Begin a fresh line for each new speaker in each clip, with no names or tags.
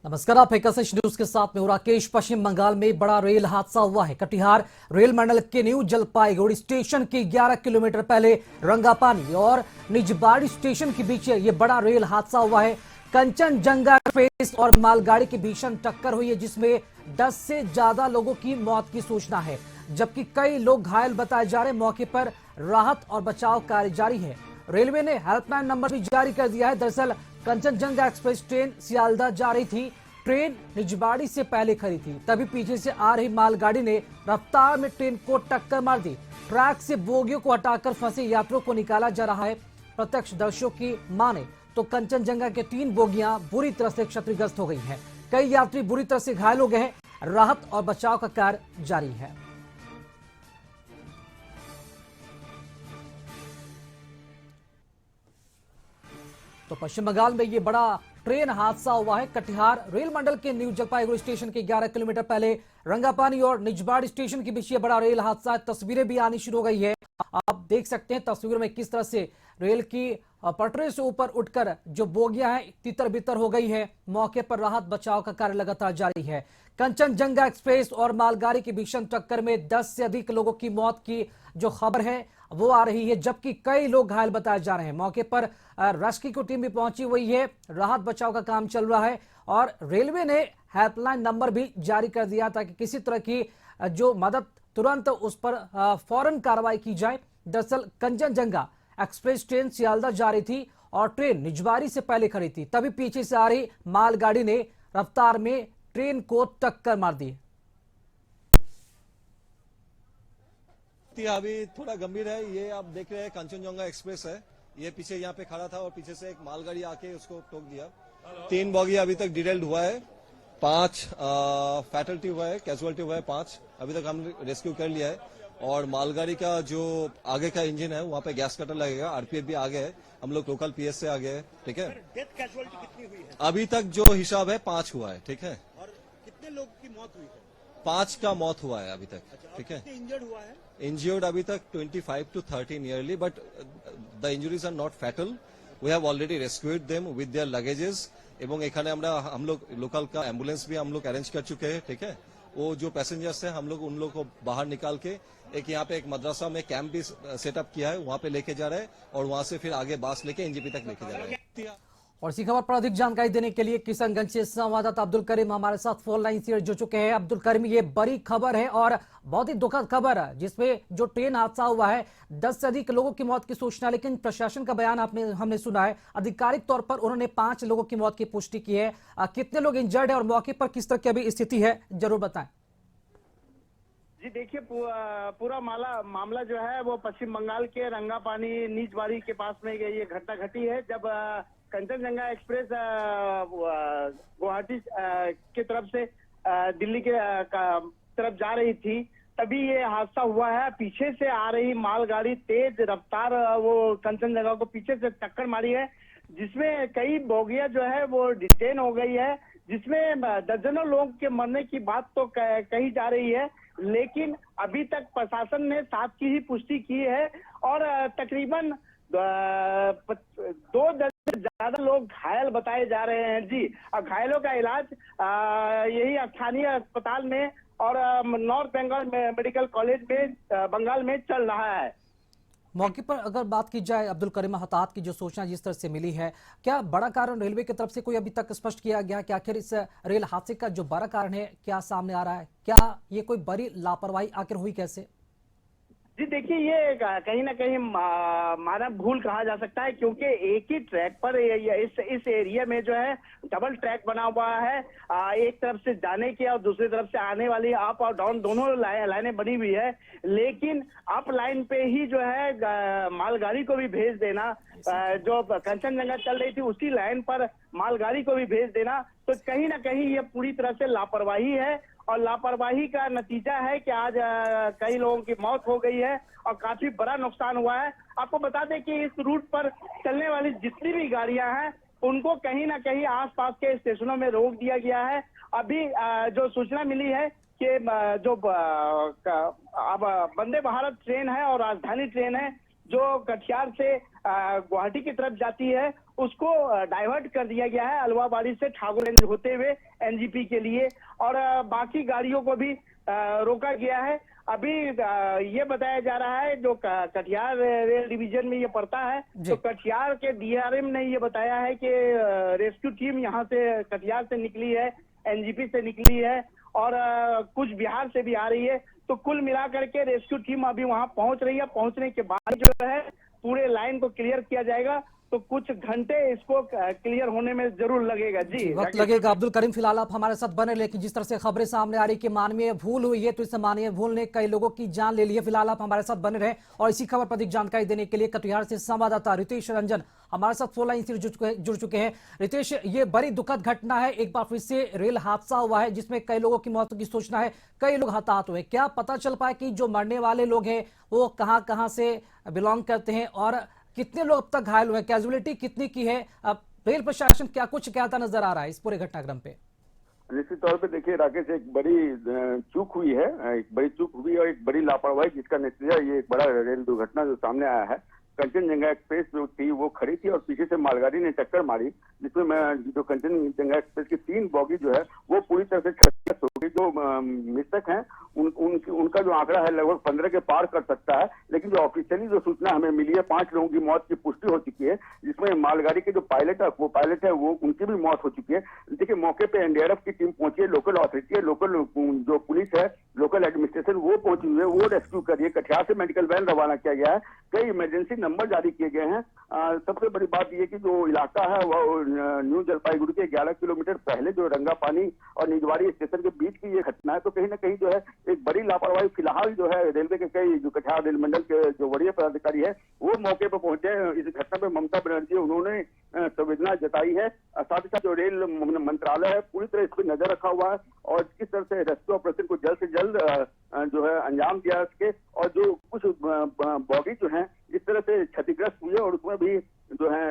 नमस्कार, आप एकशिश न्यूज के साथ में हूं राकेश। पश्चिम बंगाल में बड़ा रेल हादसा हुआ है। कटिहार रेल मंडल के न्यू जलपाईगुड़ी स्टेशन के 11 किलोमीटर पहले रंगापानी और निजबाड़ी स्टेशन के बीच ये बड़ा रेल हादसा हुआ है। कंचनजंगा एक्सप्रेस और मालगाड़ी की भीषण टक्कर हुई है, जिसमें 10 से ज्यादा लोगों की मौत की सूचना है, जबकि कई लोग घायल बताए जा रहे हैं। मौके पर राहत और बचाव कार्य जारी है। रेलवे ने हेल्पलाइन नंबर भी जारी कर दिया है। दरअसल कंचनजंगा एक्सप्रेस ट्रेन सियालदह जा रही थी। ट्रेन निजबाड़ी से पहले खड़ी थी, तभी पीछे से आ रही मालगाड़ी ने रफ्तार में ट्रेन को टक्कर मार दी। ट्रैक से बोगियों को हटाकर फंसे यात्रियों को निकाला जा रहा है। प्रत्यक्षदर्शियों की माने तो कंचनजंगा के 3 बोगियां बुरी तरह से क्षतिग्रस्त हो गई हैं। कई यात्री बुरी तरह से घायल हो गए हैं। राहत और बचाव का कार्य जारी है। तो पश्चिम बंगाल में ये बड़ा ट्रेन हादसा हुआ है। कटिहार रेल मंडल के न्यू जलपाईगुड़ी स्टेशन के 11 किलोमीटर पहले रंगापानी और निजबाड़ी स्टेशन के बीच ये बड़ा रेल हादसा है। तस्वीरें भी आनी शुरू हो गई है। आप देख सकते हैं तस्वीर में किस तरह से रेल की पटरी से ऊपर उठकर जो बोगियां हैं तितर बितर हो गई है। मौके पर राहत बचाव का कार्य लगातार जारी है। कंचनजंगा एक्सप्रेस और मालगाड़ी की भीषण टक्कर में 10 से अधिक लोगों की मौत की जो खबर है वो आ रही है, जबकि कई लोग घायल बताए जा रहे हैं। मौके पर रेस्क्यू की टीम भी पहुंची हुई है। राहत बचाव का काम चल रहा है और रेलवे ने हेल्पलाइन नंबर भी जारी कर दिया ताकि किसी तरह की जो मदद तुरंत उस पर फौरन कार्रवाई की जाए। दरअसल कंचनजंगा एक्सप्रेस ट्रेन सियालदह जा रही थी और ट्रेन निजबाड़ी से पहले खड़ी थी, तभी पीछे से आ रही मालगाड़ी ने रफ्तार में ट्रेन को टक्कर मार दी।
अभी थोड़ा गंभीर है। ये आप देख रहे हैं कंचनजंगा एक्सप्रेस है। ये पीछे यहाँ पे खड़ा था और पीछे से एक मालगाड़ी आके उसको ठोक दिया। 3 बॉगी अभी तक डिटेल्ड हुआ है, 5 फैटलिटी हुआ है, कैजुअलिटी हुआ है 5। अभी तक हमने रेस्क्यू कर लिया है। और मालगाड़ी का जो आगे का इंजन है वहाँ पे गैस कटर लगेगा। आरपीएफ भी आगे है, हम लोग लोकल पीएस से आगे है। ठीक है,
डेथ कैजुअलिटी कितनी हुई है?
अभी तक जो हिसाब है 5 हुआ है। ठीक है,
और कितने लोग की मौत हुई है?
5 का मौत हुआ है अभी तक। ठीक है,
इंजर्ड हुआ है?
Injured अभी तक 25 to 30 nearly, but the injuries are not fatal. We have already rescued them with their luggages. এবং এখানে আমরা हम लोग लोकल का एम्बुलेंस भी हम लोग अरेंज कर चुके हैं। ठीक है, वो जो पैसेंजर्स हैं हम लोग उन लोग को बाहर निकाल के एक यहाँ पे एक मदरसा में कैंप भी सेटअप किया है, वहाँ पे लेके जा रहे हैं और वहाँ से फिर आगे बास लेके एनजीपी तक लेके जा रहे हैं।
और इसी खबर पर अधिक जानकारी देने के लिए किशनगंज से संवाददाता अब्दुल करीम हमारे साथ फोन लाइन से जुड़ चुके हैं। अब्दुल करीम, ये बड़ी खबर है और बहुत ही दुखद खबर है, जिसमें जो ट्रेन हादसा हुआ है 10 से अधिक लोगों की मौत की सूचना, लेकिन प्रशासन का बयान हमने सुना है। आधिकारिक तौर पर उन्होंने 5 लोगों की मौत की पुष्टि की है। कितने लोग इंजर्ड है और मौके पर किस तरह की अभी स्थिति है, जरूर बताएं।
जी देखिए, पूरा मामला जो है वो पश्चिम बंगाल के रंगापानी निजबाड़ी के पास में ये घटना घटी है। जब कंचनजंगा एक्सप्रेस गुवाहाटी की तरफ से दिल्ली के तरफ जा रही थी, तभी ये हादसा हुआ है। पीछे से आ रही मालगाड़ी तेज रफ्तार वो कंचनजंगा को पीछे से टक्कर मारी है, जिसमें कई बोगियां जो है वो डिटेन हो गई है, जिसमें दर्जनों लोग के मरने की बात तो कही जा रही है, लेकिन अभी तक प्रशासन ने 7 की ही पुष्टि की है और तकरीबन 2 दर्जन से ज्यादा लोग घायल बताए जा रहे हैं। जी, घायलों का इलाज यही स्थानीय अस्पताल में और नॉर्थ बंगाल मेडिकल कॉलेज में बंगाल में चल रहा है।
मौके पर अगर बात की जाए अब्दुल करीम, हताहत की जो सूचना जिस तरह से मिली है, क्या बड़ा कारण रेलवे की तरफ से कोई अभी तक स्पष्ट किया गया कि आखिर इस रेल हादसे का जो बड़ा कारण है क्या सामने आ रहा है? क्या ये कोई बड़ी लापरवाही आखिर हुई कैसे?
जी देखिए, ये कहीं ना कहीं मानव भूल कहा जा सकता है, क्योंकि एक ही ट्रैक पर इस एरिया में जो है डबल ट्रैक बना हुआ है। एक तरफ से जाने की और दूसरी तरफ से आने वाली अप और डाउन दोनों लाइनें बनी हुई है, लेकिन अप लाइन पे ही जो है मालगाड़ी को भी भेज देना, जो कंचनजंगा चल रही थी उसी लाइन पर मालगाड़ी को भी भेज देना, तो कहीं ना कहीं ये पूरी तरह से लापरवाही है। और लापरवाही का नतीजा है कि आज कई लोगों की मौत हो गई है और काफी बड़ा नुकसान हुआ है। आपको बता दें कि इस रूट पर चलने वाली जितनी भी गाड़ियां हैं उनको कहीं ना कहीं आसपास के स्टेशनों में रोक दिया गया है। अभी जो सूचना मिली है कि जो अब वंदे भारत ट्रेन है और राजधानी ट्रेन है जो कटिहार से गुवाहाटी की तरफ जाती है, उसको डाइवर्ट कर दिया गया है अलवाबाड़ी से ठाकुरगंज होते हुए एनजीपी के लिए, और बाकी गाड़ियों को भी रोका गया है। अभी ये बताया जा रहा है, जो कटिहार रेल डिवीजन में ये पड़ता है, तो कटिहार के डीआरएम ने ये बताया है कि रेस्क्यू टीम यहाँ से कटिहार से निकली है, एनजीपी से निकली है, और कुछ बिहार से भी आ रही है। तो कुल मिलाकर के रेस्क्यू टीम अभी वहां पहुंच रही है। पहुंचने के बाद जो है पूरे लाइन को क्लियर किया जाएगा, तो कुछ घंटे इसको क्लियर होने में जरूर लगेगा। जी
वक्त लगेगा। अब्दुल करीम, फिलहाल आप हमारे साथ बने, लेकिन जिस तरह से खबरें सामने आ रही कि मानवीय भूल हुई है, तो इस मानवीय भूल ने कई लोगों की जान ले ली है। फिलहाल आप हमारे साथ बने रहे और इसी खबर पर अधिक जानकारी देने के लिए कटिहार से संवाददाता रितेश रंजन हमारे साथ फोन लाइन से जुड़ चुके हैं। रितेश, ये बड़ी दुखद घटना है, एक बार फिर से रेल हादसा हुआ है जिसमें कई लोगों की मौत की सूचना है, कई लोग हताहत हुए। क्या पता चल पाया कि जो मरने वाले लोग हैं वो कहां से बिलोंग करते हैं और कितने लोग अब तक घायल हुए हैं, कैजुअलिटी कितनी की है? अब रेल प्रशासन क्या कुछ कहता नजर आ रहा है इस पूरे घटनाक्रम पे?
निश्चित तौर पे देखिए राकेश, एक बड़ी चूक हुई है, एक बड़ी चूक हुई और एक बड़ी लापरवाही, जिसका नतीजा ये एक बड़ा रेल दुर्घटना जो सामने आया है। कंचनजंगा एक्सप्रेस जो थी वो खड़ी थी और पीछे से मालगाड़ी ने टक्कर मारी, जिसमें जो कंचनजंगा एक्सप्रेस की 3 बॉगी जो है वो पूरी तरह से क्षतिग्रस्त हो गई। जो मृतक हैं उनका जो आंकड़ा है लगभग 15 के पार कर सकता है, लेकिन जो ऑफिशियली जो सूचना हमें मिली है 5 लोगों की मौत की पुष्टि हो चुकी है, जिसमें मालगाड़ी के जो पायलट है वो उनकी भी मौत हो चुकी है। देखिए, मौके पे एनडीआरएफ की टीम पहुंची है, लोकल अथॉरिटी है, लोकल जो पुलिस है, लोकल एडमिनिस्ट्रेशन वो पहुंची हुई है, वो रेस्क्यू कर रही है। कटिहार से मेडिकल वैन रवाना किया गया है, कई इमरजेंसी नंबर जारी किए गए हैं। सबसे बड़ी बात यह कि जो इलाका है वो न्यू जलपाईगुड़ी के 11 किलोमीटर पहले जो रंगापानी और निजवाड़ी स्टेशन के बीच की ये घटना है। तो कहीं ना कहीं जो है एक बड़ी लापरवाही फिलहाल जो है रेलवे के कई जो कटिहार रेल मंडल के जो वरीय पदाधिकारी है वो मौके पर पहुंचे। इस घटना में ममता बनर्जी उन्होंने संवेदना जताई है। साथ ही साथ जो रेल मंत्रालय है पूरी तरह इस पर नजर रखा हुआ है और किस तरह से रेस्क्यू ऑपरेशन को जल्द से जल्द जो है अंजाम दिया सके, और जो कुछ बॉगी जो है इस तरह से क्षतिग्रस्त हुई है और उसमें भी जो है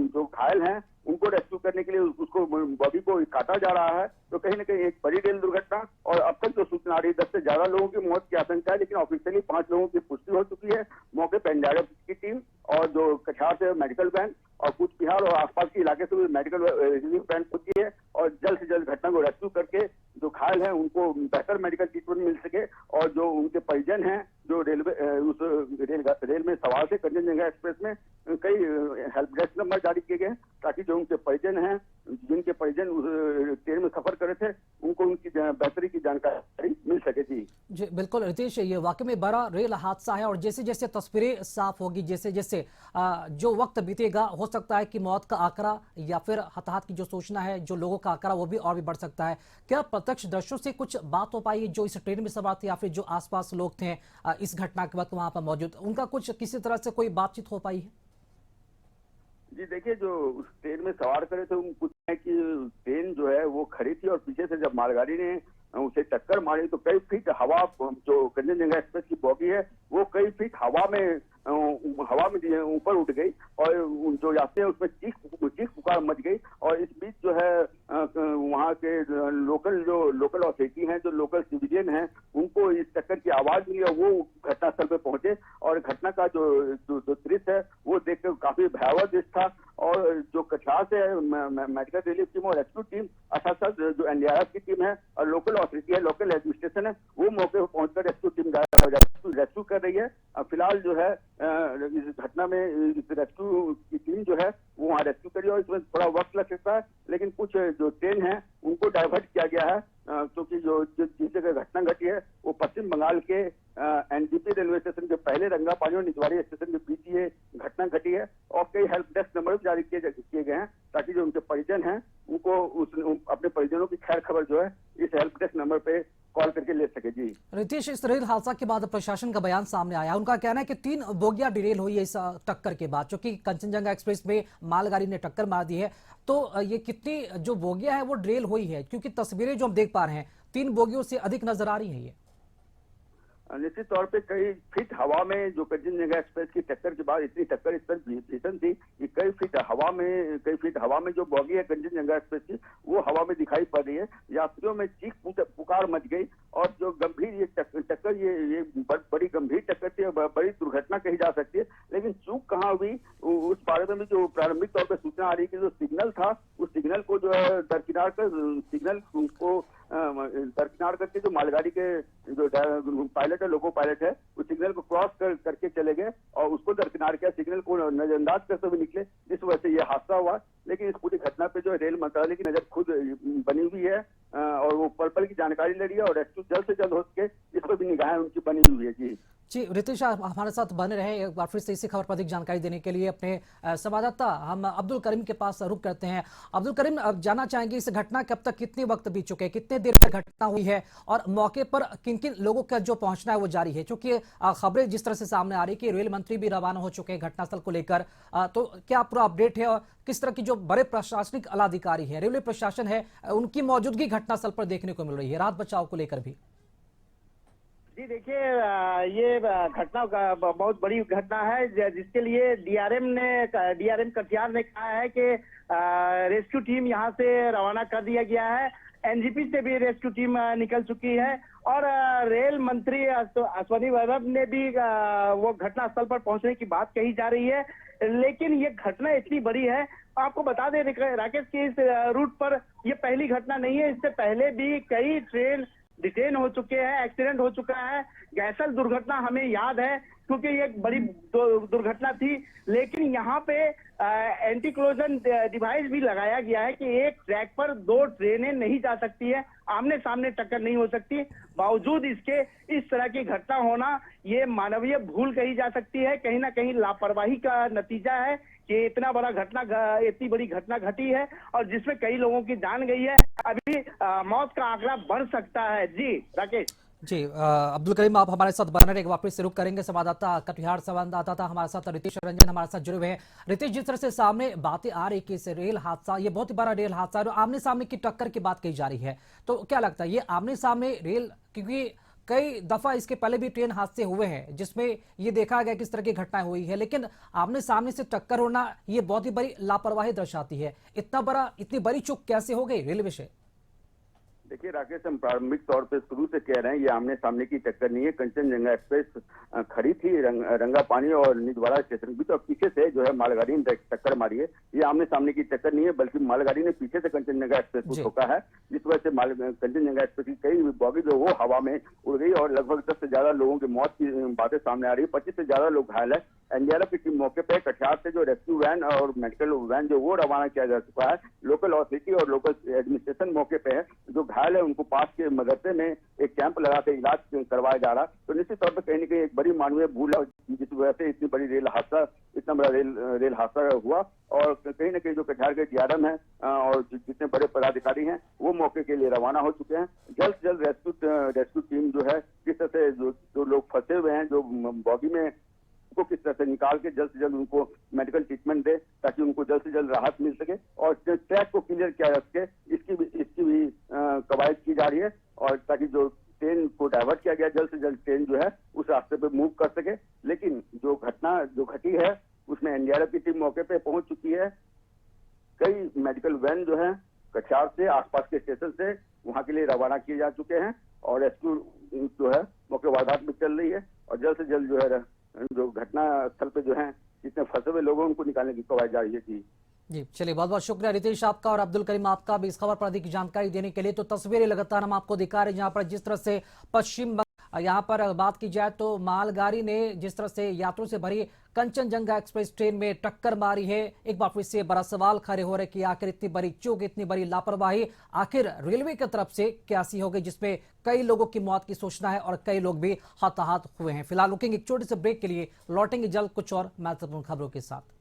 जो घायल हैं उनको रेस्क्यू करने के लिए उसको बॉडी को काटा जा रहा है। तो कहीं ना कहीं एक बड़ी रेल दुर्घटना, और अब तक जो सूचना आ रही है 10 से ज्यादा लोगों की मौत की आशंका है, लेकिन ऑफिशियली 5 लोगों की पुष्टि हो चुकी है। मौके पर एनडीआरएफ की टीम और जो कटिहार से मेडिकल वैन और कुछ बिहार और आसपास के इलाके से भी मेडिकल रिलीफ वैन पहुंची है, और जल्द से जल्द घटना को रेस्क्यू करके जो घायल हैं उनको बेहतर मेडिकल ट्रीटमेंट मिल सके, और जो उनके परिजन हैं जो रेलवे उस रेल में सवार थे कंचनजंगा एक्सप्रेस में, कई हेल्प डेस्क नंबर जारी किए गए ताकि जो उनके परिजन हैं, जिनके परिजन उस ट्रेन में सफर करे थे, उनको उनकी बेहतरी की जानकारी मिल सके। जी
बिल्कुल रितेश, ये वाकई में बड़ा रेल हादसा है और जैसे जैसे तस्वीरें साफ होगी, जैसे जैसे जो वक्त बीतेगा, हो सकता है कि मौत का आंकड़ा या फिर हताहत की जो सूचना है, जो लोगों का आंकड़ा वो भी और भी बढ़ सकता है। क्या प्रत्यक्षदर्शियों से कुछ बात हो पाई है जो इस ट्रेन में सवार थे या फिर जो आसपास लोग थे इस घटना के वक्त वहां पर मौजूद, उनका कुछ किसी तरह से कोई बातचीत हो पाई है?
जी देखिए, जो उस ट्रेन में सवार करे थे उनको कि ट्रेन जो है वो खड़ी थी और पीछे से जब मालगाड़ी ने उसे टक्कर मारी तो कई फीट हवा, जो कंचनजंगा एक्सप्रेस की बॉगी है वो कई फीट हवा में ऊपर उठ गई और जो यात्री है उसमें चीख पुकार मच गई। और इस बीच जो है वहाँ के लोकल अथॉरिटी हैं, जो लोकल सिविलियन हैं, उनको इस टक्कर की आवाज मिली और वो घटनास्थल पे पहुंचे, और घटना का जो दृश्य है वो देखकर काफी भयावह दृश्य था। और जो कटिहार से मेडिकल रिलीफ टीम और रेस्क्यू टीम, साथ जो एनडीआरएफ की टीम है और लोकल अथॉरिटी है, लोकल एडमिनिस्ट्रेशन है, वो मौके पर पहुंचकर रेस्क्यू टीम रेस्क्यू कर रही है। फिलहाल जो है इस घटना में इस रेस्क्यू की टीम जो है वो वहाँ रेस्क्यू करी और इसमें थोड़ा वक्त लग सकता है, लेकिन कुछ जो ट्रेन है उनको डाइवर्ट किया गया है, क्योंकि जो जिस जगह घटना घटी है वो पश्चिम बंगाल के एनजीपी रेलवे स्टेशन के पहले रंगापानी और निजवाड़ी स्टेशन के बीच ये घटना घटी है। और कई हेल्प डेस्क नंबर भी जारी किए गए हैं ताकि जो उनके परिजन हैं उनको अपने परिजनों की खैर खबर जो है इस हेल्प डेस्क नंबर पे कॉल करके ले सके। जी
रितेश, इस रेल हादसा के बाद प्रशासन का बयान सामने आया, उनका कहना है कि 3 बोगियां डिरेल हुई है इस टक्कर के बाद, क्योंकि कंचनजंगा एक्सप्रेस में मालगाड़ी ने टक्कर मार दी है। तो ये कितनी जो बोगियां है वो डिरेल हुई है, क्योंकि तस्वीरें जो हम देख पा रहे हैं 3 बोगियों से अधिक नजर आ रही है ये।
निश्चित तौर पे कई फीट हवा में जो कंचनजंगा एक्सप्रेस की टक्कर के बाद इतनी टक्कर इस पर भीषण थी कि कई फीट हवा में जो बॉगी है कंचनजंगा एक्सप्रेस की वो हवा में दिखाई पड़ रही है। यात्रियों में चीख पुकार मच गई और जो गंभीर ये टक्कर ये बड़ी गंभीर टक्कर थी, बड़ी दुर्घटना कही जा सकती है। लेकिन चूक कहाँ हुई उस बारे में भी जो प्रारंभिक तौर पर सूचना आ रही है कि जो सिग्नल था उस सिग्नल को जो है दरकिनार कर सिग्नल को दरकिनार करके जो मालगाड़ी के जो पायलट है, लोको पायलट है, उस सिग्नल को क्रॉस करके चले गए और उसको दरकिनार किया, सिग्नल को नजरअंदाज करते हुए निकले, जिस वजह से ये हादसा हुआ। लेकिन इस पूरी घटना पे जो रेल मंत्रालय की नजर खुद बनी हुई है और वो पल पल की जानकारी ले रही है और रेस्क्यू जल्द से जल्द हो सके इस पर भी निगाहें उनकी बनी हुई है। जी
रितेश, आप हमारे साथ बने रहे एक बार फिर से इसी खबर पर अधिक जानकारी देने के लिए अपने संवाददाता हम अब्दुल करीम के पास रुख करते हैं। अब्दुल करीम, अब जानना चाहेंगे इस घटना के अब तक कितने वक्त बीत चुके हैं, कितने देर में घटना हुई है और मौके पर किन किन लोगों का जो पहुंचना है वो जारी है? क्योंकि खबरें जिस तरह से सामने आ रही है कि रेल मंत्री भी रवाना हो चुके हैं घटनास्थल को लेकर, तो क्या पूरा अपडेट है और किस तरह की जो बड़े प्रशासनिक आलाधिकारी है, रेलवे प्रशासन है, उनकी मौजूदगी घटनास्थल पर देखने को मिल रही है राहत बचाव को लेकर भी?
जी देखिए, ये घटना बहुत बड़ी घटना है जिसके लिए डीआरएम कटिहार ने कहा है कि रेस्क्यू टीम यहां से रवाना कर दिया गया है। एनजीपी से भी रेस्क्यू टीम निकल चुकी है और रेल मंत्री अश्विनी वैष्णव ने भी वो घटनास्थल पर पहुंचने की बात कही जा रही है। लेकिन ये घटना इतनी बड़ी है, आपको बता दें राकेश की इस रूट पर ये पहली घटना नहीं है। इससे पहले भी कई ट्रेन डिटेन हो चुके हैं, एक्सीडेंट हो चुका है। गैसल दुर्घटना हमें याद है क्योंकि ये एक बड़ी दुर्घटना थी, लेकिन यहाँ पे एंटी क्लोजन डिवाइस भी लगाया गया है कि एक ट्रैक पर दो ट्रेनें नहीं जा सकती है, आमने सामने टक्कर नहीं हो सकती। बावजूद इसके इस तरह की घटना होना ये मानवीय भूल कही जा सकती है, कहीं ना कहीं लापरवाही का नतीजा है कि इतनी बड़ी घटना घटी है और जिसमें कई लोगों की जान गई है। अभी मौत का आंकड़ा बढ़ सकता है। जी राकेश।
जी अब्दुल करीम, आप हमारे साथ बने रहे, वापस से रुक करेंगे। संवाददाता कटिहार संवाददाता हमारे साथ रितेश रंजन हमारे साथ जुड़े हुए हैं। रितेश, जिस तरह से सामने बातें आ रही कि इस रेल हादसा ये बहुत ही बड़ा रेल हादसा है और आमने सामने की टक्कर की बात कही जा रही है, तो क्या लगता है ये आमने सामने रेल, क्योंकि कई दफा इसके पहले भी ट्रेन हादसे हुए हैं जिसमें ये देखा गया किस तरह की घटनाएं हुई है, लेकिन आमने सामने से टक्कर होना ये बहुत ही बड़ी लापरवाही दर्शाती है। इतनी बड़ी चूक कैसे हो गई रेलवे से?
देखिए राकेश, हम प्रारंभिक तौर पे शुरू से कह रहे हैं ये आमने सामने की टक्कर नहीं है। कंचनजंगा एक्सप्रेस खड़ी थी रंगापानी और निजवाड़ा स्टेशन भी, तो पीछे से जो है मालगाड़ी ने टक्कर मारी है। ये आमने सामने की टक्कर नहीं है, बल्कि मालगाड़ी ने पीछे से कंचनजंगा एक्सप्रेस को ठोका है, जिस वजह से कंचनजंगा एक्सप्रेस की कई बॉगी जो वो हवा में उड़ गई और लगभग 10 से ज्यादा लोगों की मौत की बातें सामने आ रही है। 25 से ज्यादा लोग घायल है। एनडीआरएफ की टीम मौके पर, कटिहार से जो रेस्क्यू वैन और मेडिकल वैन जो वो रवाना किया जा चुका है। लोकल अथॉरिटी और लोकल एडमिनिस्ट्रेशन मौके पे है। जो घायल है उनको पास के मदरसे में एक कैंप लगाकर इलाज करवाया जा रहा। तो निश्चित तौर पर कहीं न कहीं एक बड़ी मानवीय भूल है जिस वजह से इतनी बड़ी इतना बड़ा रेल हादसा हुआ। और कहीं न कहीं जो कटिहार के डीआरएम है और जितने बड़े पदाधिकारी हैं वो मौके के लिए रवाना हो चुके हैं। जल्द से जल्द रेस्क्यू टीम जो है किस तरह से जो लोग फंसे हुए हैं जो बॉगी में को किस तरह से निकाल के जल्द से जल्द उनको मेडिकल ट्रीटमेंट दे ताकि उनको जल्द से जल्द राहत मिल सके और ट्रैक को क्लियर किया जा सके, इसकी भी कवायद की जा रही है और ताकि जो ट्रेन को डाइवर्ट किया गया जल्द से जल्द ट्रेन जो है उस रास्ते पे मूव कर सके। लेकिन जो घटना जो घटी है उसमें एनडीआरएफ की टीम मौके पे पहुंच चुकी है। कई मेडिकल वैन जो है कटिहार से आसपास के स्टेशन से वहां के लिए रवाना किए जा चुके हैं और रेस्क्यू जो है मौके वारदात में चल रही है और जल्द से जल्द जो है जो घटना स्थल पे जो है जितने फंसे हुए लोगों उनको निकालने की कवायद जारी है। जी
चलिए, बहुत बहुत शुक्रिया रितेश आपका और अब्दुल करीम आपका भी इस खबर पर अधिक जानकारी देने के लिए। तो तस्वीरें लगातार हम आपको दिखा रहे हैं जहां पर जिस तरह से पश्चिम यहाँ पर बात की जाए तो मालगाड़ी ने जिस तरह से यात्रियों से भरी कंचनजंगा एक्सप्रेस ट्रेन में टक्कर मारी है। एक बार फिर से बड़ा सवाल खड़े हो रहे कि आखिर इतनी बड़ी चूक, इतनी बड़ी लापरवाही आखिर रेलवे की तरफ से कैसी हो गई, जिसमें कई लोगों की मौत की सूचना है और कई लोग भी हताहत हुए हैं। फिलहाल रुकेंगे एक छोटे से ब्रेक के लिए, लौटेंगे जल्द कुछ और महत्वपूर्ण खबरों के साथ।